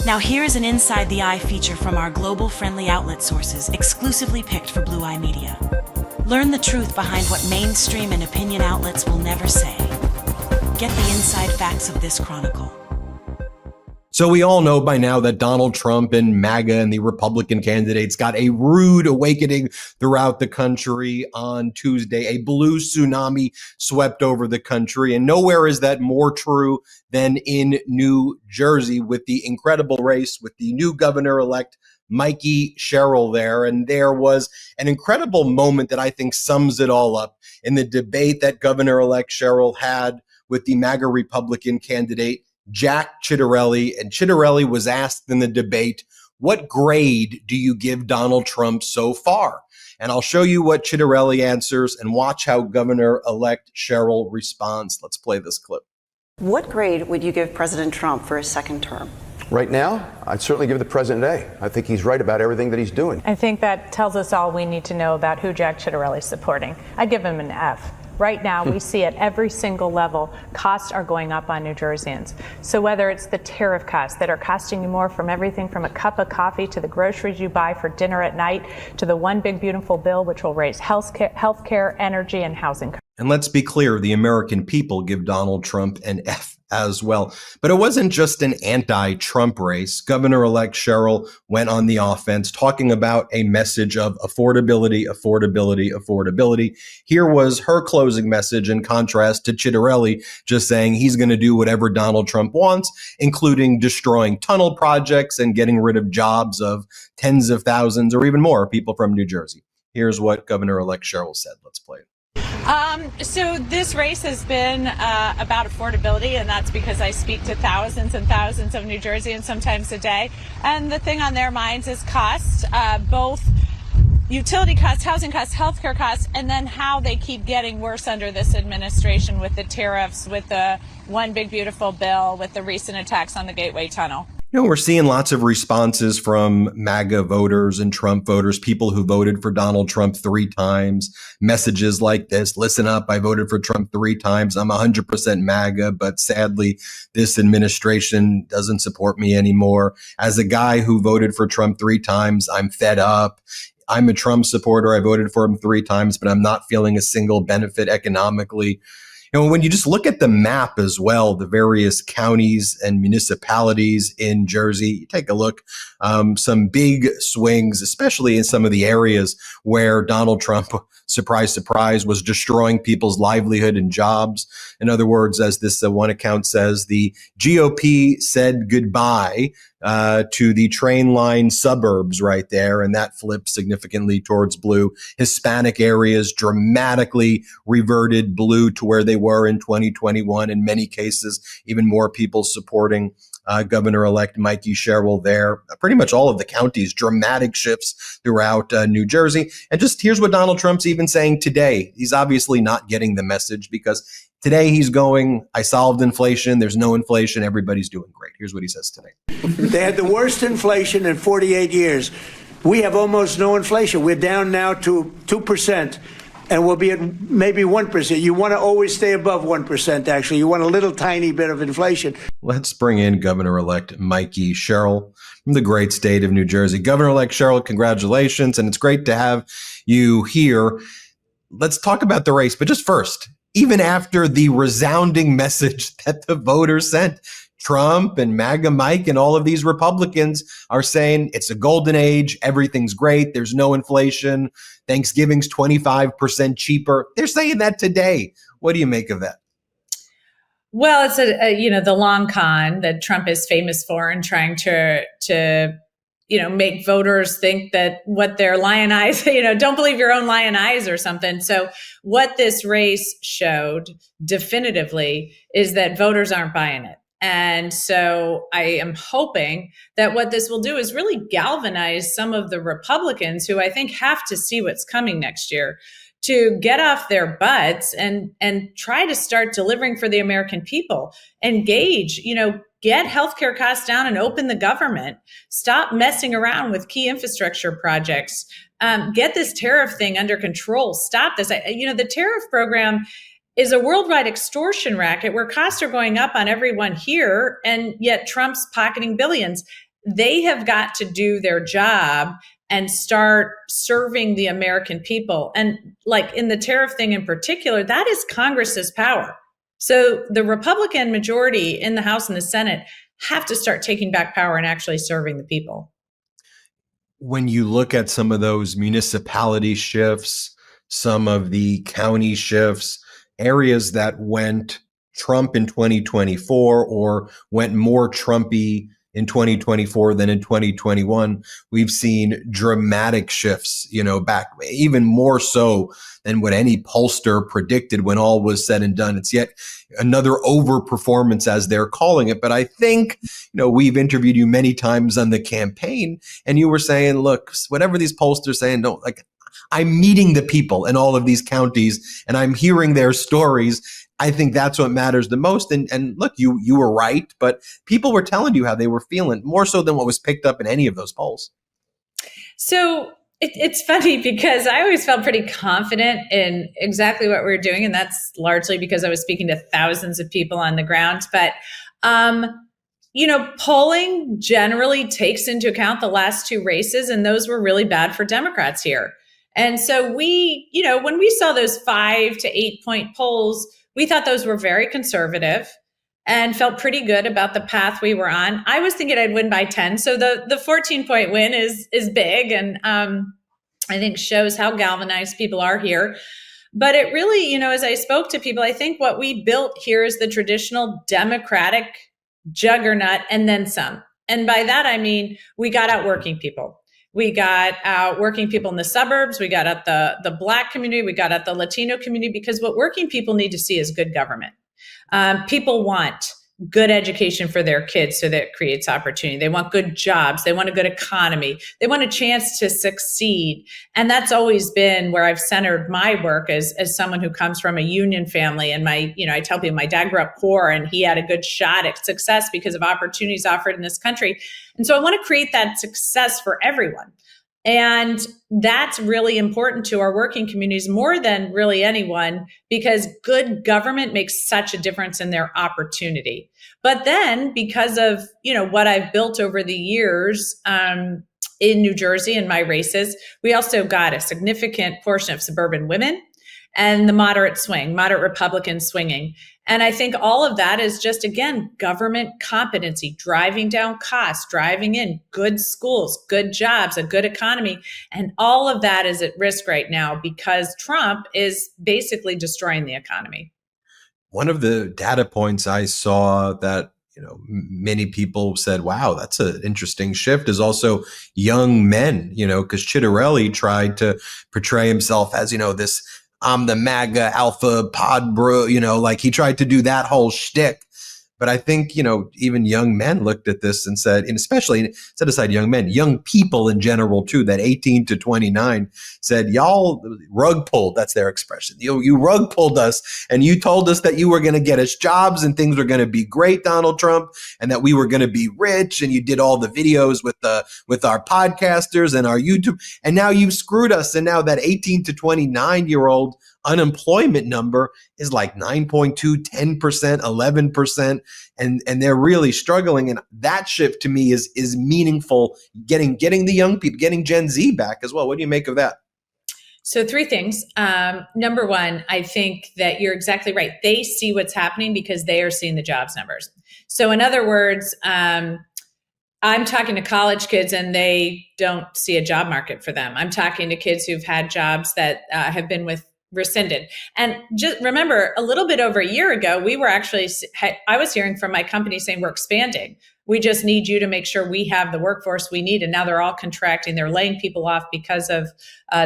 Now here is an Inside the Eye feature from our global friendly outlet sources exclusively picked for Blue Eye Media. Learn the truth behind what mainstream and opinion outlets will never say. Get the inside facts of this chronicle. So we all know by now that Donald Trump and MAGA and the Republican candidates got a rude awakening throughout the country on Tuesday. A blue tsunami swept over the country, and nowhere is that more true than in New Jersey with the incredible race with the new governor-elect Mikie Sherrill there. And there was an incredible moment that I think sums it all up in the debate that Governor-elect Sherrill had with the MAGA Republican candidate Jack Ciattarelli. And Ciattarelli was asked in the debate, what grade do you give Donald Trump so far? And I'll show you what Ciattarelli answers and watch how Governor-elect Sherrill responds. Let's play this clip. What grade would you give President Trump for his second term? Right now, I'd certainly give the president an A. I think he's right about everything that he's doing. I think that tells us all we need to know about who Jack Ciattarelli is supporting. I'd give him an F. Right now, we see at every single level, costs are going up on New Jerseyans. So whether it's the tariff costs that are costing you more from everything from a cup of coffee to the groceries you buy for dinner at night to the one big beautiful bill which will raise health care, energy, and housing. And let's be clear, the American people give Donald Trump an F as well. But it wasn't just an anti-Trump race. Governor-elect Sherrill went on the offense talking about a message of affordability, affordability, affordability. Here was her closing message in contrast to Ciattarelli just saying he's going to do whatever Donald Trump wants, including destroying tunnel projects and getting rid of jobs of tens of thousands or even more people from New Jersey. Here's what Governor-elect Sherrill said. Let's play it. So this race has been about affordability, and that's because I speak to thousands and thousands of New Jerseyans sometimes a day. And the thing on their minds is costs, both utility costs, housing costs, healthcare costs, and then how they keep getting worse under this administration with the tariffs, with the one big beautiful bill, with the recent attacks on the Gateway Tunnel. You know, we're seeing lots of responses from MAGA voters and Trump voters, people who voted for Donald Trump 3 times, messages like this: listen up, I voted for Trump 3 times. I'm 100% MAGA, but sadly, this administration doesn't support me anymore. As a guy who voted for Trump 3 times, I'm fed up. I'm a Trump supporter. I voted for him 3 times, but I'm not feeling a single benefit economically. You know, when you just look at the map as well, the various counties and municipalities in Jersey, you take a look, some big swings, especially in some of the areas where Donald Trump, surprise, surprise, was destroying people's livelihood and jobs. In other words, as this one account says, the GOP said goodbye to the train line suburbs right there, and that flipped significantly towards blue. Hispanic areas dramatically reverted blue to where they were in 2021. In many cases, even more people supporting Governor-elect Mikie Sherrill there. Pretty much all of the counties, dramatic shifts throughout New Jersey. And just here's what Donald Trump's even saying today. He's obviously not getting the message because today he's going, I solved inflation. There's no inflation. Everybody's doing great. Here's what he says today. They had the worst inflation in 48 years. We have almost no inflation. We're down now to 2%, and we'll be at maybe 1%. You want to always stay above 1%, actually. You want a little tiny bit of inflation. Let's bring in Governor-elect Mikie Sherrill from the great state of New Jersey. Governor-elect Sherrill, congratulations, and it's great to have you here. Let's talk about the race, but just first, even after the resounding message that the voters sent, Trump and MAGA Mike and all of these Republicans are saying it's a golden age, everything's great, there's no inflation, Thanksgiving's 25% cheaper. They're saying that today. What do you make of that? Well, it's the long con that Trump is famous for and trying to make voters think that what their lion eyes, don't believe your own lion eyes or something. So what this race showed definitively is that voters aren't buying it. And so I am hoping that what this will do is really galvanize some of the Republicans who I think have to see what's coming next year to get off their butts and try to start delivering for the American people. Engage, get healthcare costs down and open the government. Stop messing around with key infrastructure projects. Get this tariff thing under control. Stop this. The tariff program is a worldwide extortion racket where costs are going up on everyone here, and yet Trump's pocketing billions. they have got to do their job and start serving the American people. And like in the tariff thing in particular, that is Congress's power. So the Republican majority in the House and the Senate have to start taking back power and actually serving the people. When you look at some of those municipality shifts, some of the county shifts, areas that went Trump in 2024 or went more Trumpy in 2024 than in 2021, we've seen dramatic shifts, back even more so than what any pollster predicted when all was said and done. It's yet another overperformance, as they're calling it. But I think, we've interviewed you many times on the campaign, and you were saying, look, whatever these pollsters saying, don't like, I'm meeting the people in all of these counties and I'm hearing their stories. I think that's what matters the most. And look, you were right, but people were telling you how they were feeling more so than what was picked up in any of those polls. So it's funny because I always felt pretty confident in exactly what we were doing. And that's largely because I was speaking to thousands of people on the ground. But, polling generally takes into account the last two races, and those were really bad for Democrats here. And so we, when we saw those 5 to 8 point polls, we thought those were very conservative and felt pretty good about the path we were on. I was thinking I'd win by 10. So the 14 point win is big. And I think shows how galvanized people are here. But it really, as I spoke to people, I think what we built here is the traditional Democratic juggernaut and then some. And by that, I mean, we got out working people. We got out working people in the suburbs. We got out the Black community. We got out the Latino community, because what working people need to see is good government. People want good education for their kids, so that creates opportunity. They want good jobs. They want a good economy. They want a chance to succeed. And that's always been where I've centered my work as someone who comes from a union family. And I tell people my dad grew up poor and he had a good shot at success because of opportunities offered in this country. And so I want to create that success for everyone. And that's really important to our working communities more than really anyone, because good government makes such a difference in their opportunity. But then because of, what I've built over the years in New Jersey and my races, we also got a significant portion of suburban women and the moderate Republicans swinging. And I think all of that is just, again, government competency, driving down costs, driving in good schools, good jobs, a good economy. And all of that is at risk right now because Trump is basically destroying the economy. One of the data points I saw that many people said, wow, that's an interesting shift, is also young men, because Chitterelli tried to portray himself as, this I'm the MAGA alpha pod bro, like he tried to do that whole shtick. But I think, even young men looked at this and said, and especially set aside young men, young people in general too, that 18 to 29 said, y'all rug pulled. That's their expression. You rug pulled us and you told us that you were going to get us jobs and things were going to be great, Donald Trump, and that we were going to be rich. And you did all the videos with our podcasters and our YouTube. And now you've screwed us. And now that 18 to 29-year-old unemployment number is like 9.2, 10%, 11%. And they're really struggling. And that shift to me is meaningful, getting the young people, getting Gen Z back as well. What do you make of that? So 3 things. Number one, I think that you're exactly right. They see what's happening because they are seeing the jobs numbers. So in other words, I'm talking to college kids and they don't see a job market for them. I'm talking to kids who've had jobs that have been rescinded. And just remember, a little bit over a year ago, I was hearing from my company saying, we're expanding. We just need you to make sure we have the workforce we need. And now they're all contracting. They're laying people off because of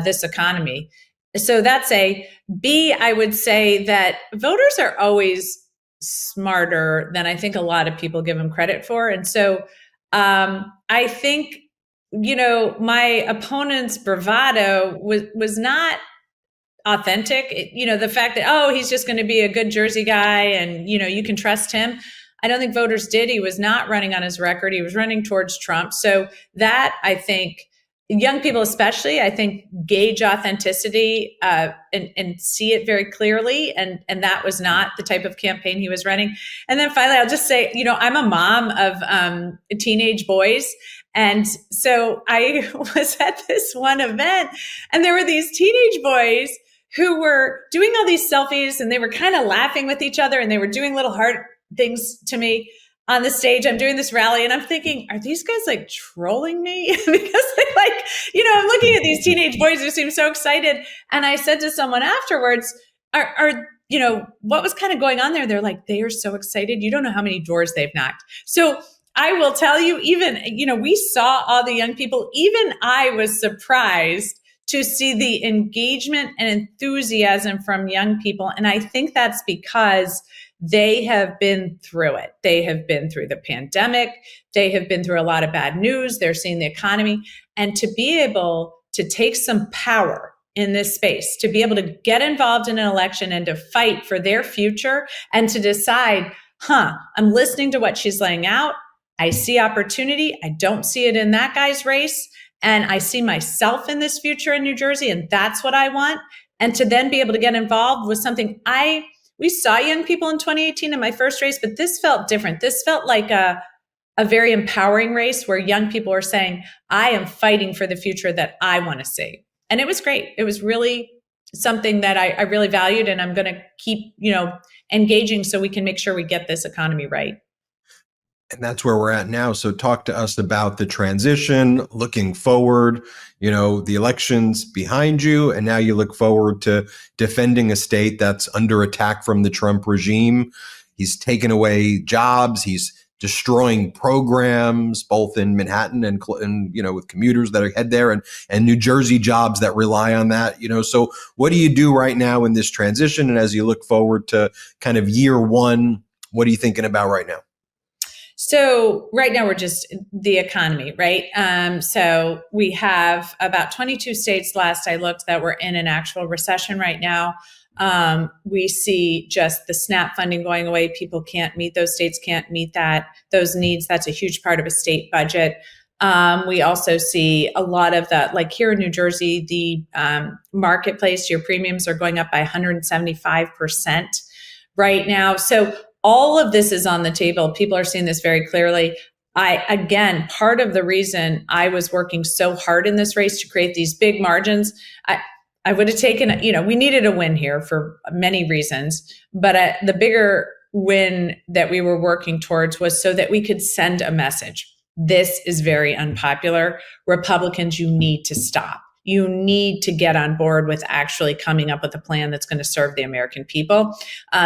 this economy. So that's A. B, I would say that voters are always smarter than I think a lot of people give them credit for. And so I think, my opponent's bravado was not authentic. The fact that, he's just going to be a good Jersey guy and, you can trust him. I don't think voters did. He was not running on his record. He was running towards Trump. So that, I think, young people especially, I think, gauge authenticity and see it very clearly. And that was not the type of campaign he was running. And then finally, I'll just say, I'm a mom of teenage boys. And so I was at this one event, and there were these teenage boys who were doing all these selfies, and they were kind of laughing with each other, and they were doing little heart things to me on the stage. I'm doing this rally, and I'm thinking, are these guys like trolling me? Because they I'm looking at these teenage boys who seem so excited. And I said to someone afterwards, are what was kind of going on there? They're like, they are so excited. You don't know how many doors they've knocked. So I will tell you, even, we saw all the young people. Even I was surprised to see the engagement and enthusiasm from young people. And I think that's because they have been through it. They have been through the pandemic. They have been through a lot of bad news. They're seeing the economy. And to be able to take some power in this space, to be able to get involved in an election and to fight for their future and to decide, I'm listening to what she's laying out. I see opportunity. I don't see it in that guy's race. And I see myself in this future in New Jersey, and that's what I want. And to then be able to get involved with something we saw young people in 2018 in my first race, but this felt different. This felt like a very empowering race where young people are saying, I am fighting for the future that I want to see. And it was great. It was really something that I really valued, and I'm going to keep, engaging so we can make sure we get this economy right. And that's where we're at now. So talk to us about the transition, looking forward, the elections behind you, and now you look forward to defending a state that's under attack from the Trump regime. He's taken away jobs. He's destroying programs, both in Manhattan and with commuters that head there and New Jersey jobs that rely on that, So what do you do right now in this transition? And as you look forward to kind of year one, what are you thinking about right now? So right now we're just the economy, right? So we have about 22 states last I looked that were in an actual recession right now. We see just the SNAP funding going away. People can't meet, those states can't meet those needs. That's a huge part of a state budget. We also see a lot of that, like here in New Jersey, the marketplace, your premiums are going up by 175% right now. So all of this is on the table. People are seeing this very clearly. Again, part of the reason I was working so hard in this race to create these big margins, I would have taken, we needed a win here for many reasons, but the bigger win that we were working towards was so that we could send a message. This is very unpopular. Republicans, you need to stop. You need to get on board with actually coming up with a plan that's going to serve the American people.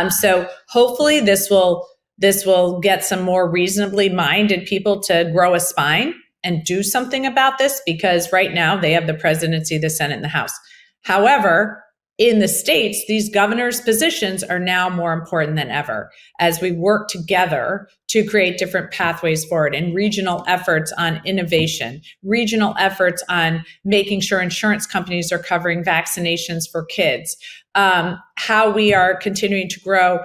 So hopefully this will get some more reasonably minded people to grow a spine and do something about this, because right now they have the presidency, the Senate, and the House. However, in the states, these governors' positions are now more important than ever as we work together to create different pathways forward and regional efforts on innovation, regional efforts on making sure insurance companies are covering vaccinations for kids, how we are continuing to grow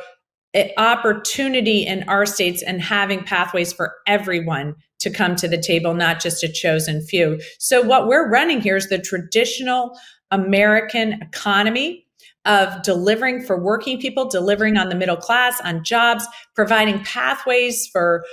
opportunity in our states and having pathways for everyone to come to the table, not just a chosen few. So what we're running here is the traditional American economy of delivering for working people, delivering on the middle class, on jobs, providing pathways for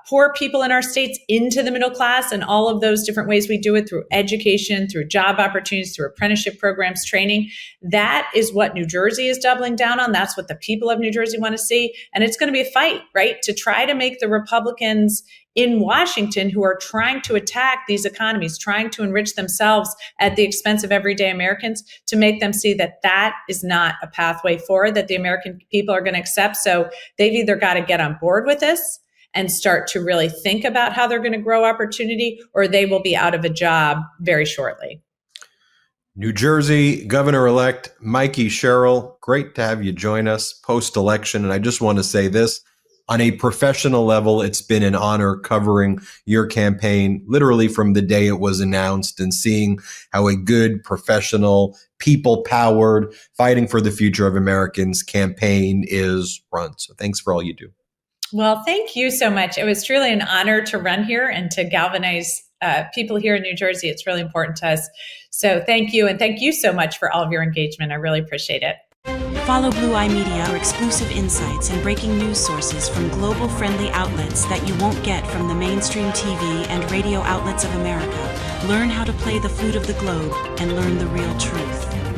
poor people in our states into the middle class, and all of those different ways we do it through education, through job opportunities, through apprenticeship programs, training. That is what New Jersey is doubling down on. That's what the people of New Jersey want to see. And it's going to be a fight, right? To try to make the Republicans in Washington who are trying to attack these economies, trying to enrich themselves at the expense of everyday Americans, to make them see that that is not a pathway forward that the American people are going to accept. So they've either got to get on board with this and start to really think about how they're going to grow opportunity, or they will be out of a job very shortly. New Jersey Governor-elect Mikie Sherrill, great to have you join us post-election. And I just want to say this. On a professional level, it's been an honor covering your campaign literally from the day it was announced and seeing how a good, professional, people-powered, fighting for the future of Americans campaign is run. So thanks for all you do. Well, thank you so much. It was truly an honor to run here and to galvanize people here in New Jersey. It's really important to us. So thank you. And thank you so much for all of your engagement. I really appreciate it. Follow Blue Eye Media for exclusive insights and breaking news sources from global-friendly outlets that you won't get from the mainstream TV and radio outlets of America. Learn how to play the flute of the globe and learn the real truth.